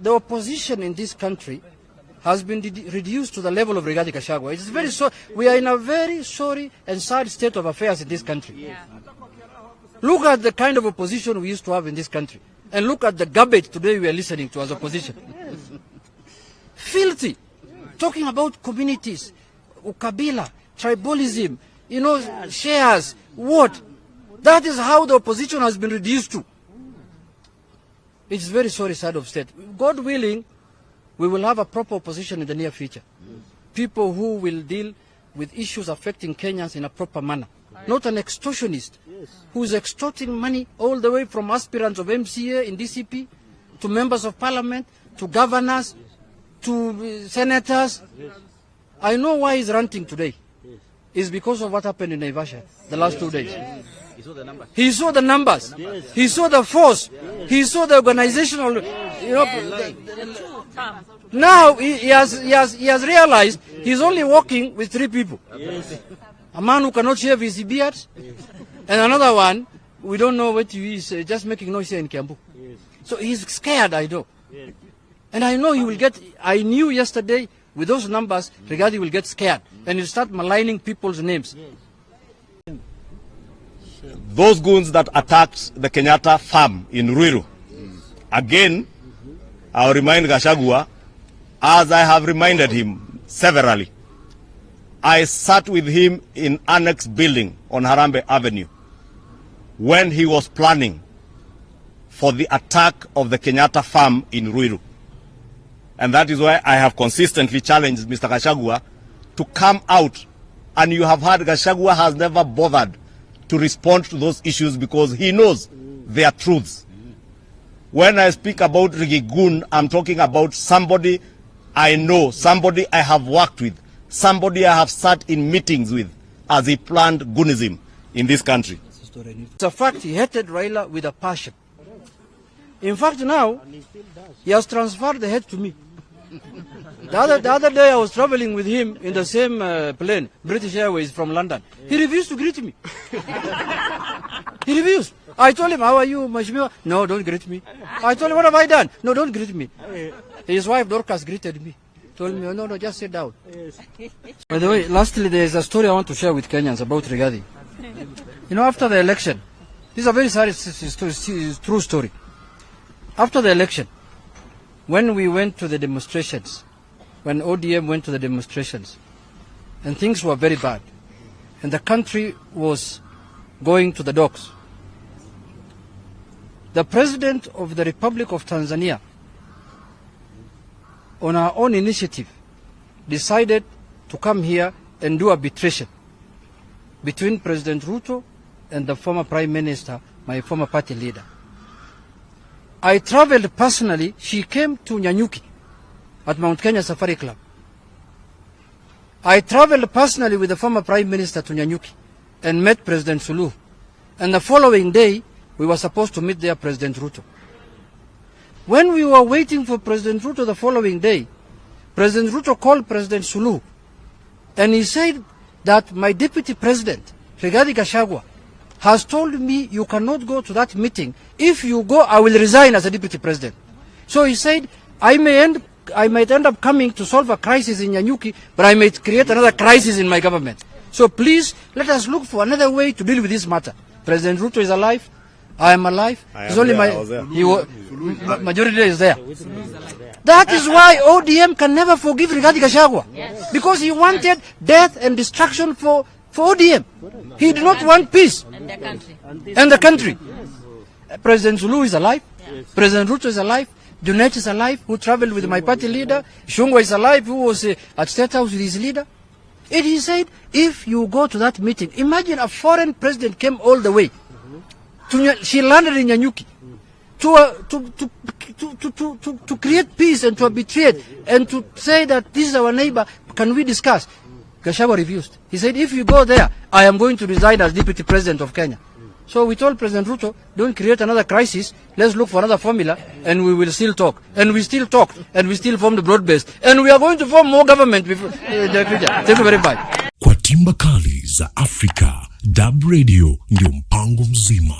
the opposition in this country has been reduced to the level of Rigathi Gachagua. It's very we are in a very sorry and sad state of affairs in this country. Yeah. Look at the kind of opposition we used to have in this country. And look at the garbage today we are listening to as opposition. Yes. Filthy. Talking about communities, ukabila, tribalism, shares, what? That is how the opposition has been reduced to. It's very sorry side of state. God willing, we will have a proper opposition in the near future. People who will deal with issues affecting Kenyans in a proper manner. Not an extortionist who is extorting money all the way from aspirants of MCA in DCP to members of parliament, to governors, to senators. I know why he's ranting today. It's because of what happened in Naivasha the last 2 days. He saw the numbers. He saw the numbers. He saw the force. He saw the organizational. Now he has realized he's only working with 3 people. A man who cannot shave his beard, and another one, we don't know what he is, just making noise here in Kiambu. So he's scared, I know. And I know he will get, I knew yesterday, with those numbers, Rigathi will get scared, and he'll start maligning people's names. Those goons that attacked the Kenyatta farm in Ruiru, again, I'll remind Gachagua, as I have reminded him severally, I sat with him in Annex building on Harambee Avenue when he was planning for the attack of the Kenyatta farm in Ruiru. And that is why I have consistently challenged Mr. Gachagua to come out. And you have heard Gachagua has never bothered to respond to those issues because he knows they are truths. When I speak about Rigigun, I'm talking about somebody I know, somebody I have worked with, somebody I have sat in meetings with as he planned Goonism in this country. It's a fact he hated Raila with a passion. In fact, now he has transferred the hate to me. The other day I was traveling with him in the same plane, British Airways from London. He refused to greet me. He refused. I told him, how are you, Mheshimiwa? No, don't greet me. I told him, what have I done? No, don't greet me. His wife Dorcas greeted me. Told me, no, just sit down. By the way, lastly, there is a story I want to share with Kenyans about Rigathi. After the election, this is a very sad true story. After the election, when we went to the demonstrations, when ODM went to the demonstrations, and things were very bad, and the country was going to the dogs, the President of the Republic of Tanzania, on our own initiative, decided to come here and do arbitration between President Ruto and the former Prime Minister, my former party leader. I traveled personally. She came to Nyanyuki at Mount Kenya Safari Club. I traveled personally with the former Prime Minister to Nyanyuki and met President Suluhu. And the following day, we were supposed to meet there President Ruto. When we were waiting for President Ruto the following day, President Ruto called President Suluhu, and he said that my deputy president, Rigathi Gachagua, has told me you cannot go to that meeting. If you go, I will resign as a deputy president. So he said, I might end up coming to solve a crisis in Nyanyuki, but I might create another crisis in my government. So please, let us look for another way to deal with this matter. President Ruto is alive. I am alive. It's only majority is there. That is why ODM can never forgive Rigathi Gachagua. Yes. Because he wanted death and destruction for ODM. He did not want peace. And the country. Yes. President Suluhu is alive. Yes. President Ruto is alive. Junet is alive, who traveled with my party leader. Shungwa is alive, who was at State House with his leader. And he said, if you go to that meeting, imagine a foreign president came all the way. She landed in Nyanyuki to create peace and to arbitrate and to say that this is our neighbor, can we discuss? Gachagua refused. He said, if you go there, I am going to resign as deputy president of Kenya. So we told President Ruto, don't create another crisis, let's look for another formula, and we will still talk. And we still talked, and we still formed broad-based. And we are going to form more government before the future. Thank you very much. Kwa timba kali za Afrika, Dab Radio ndio mpango mzima.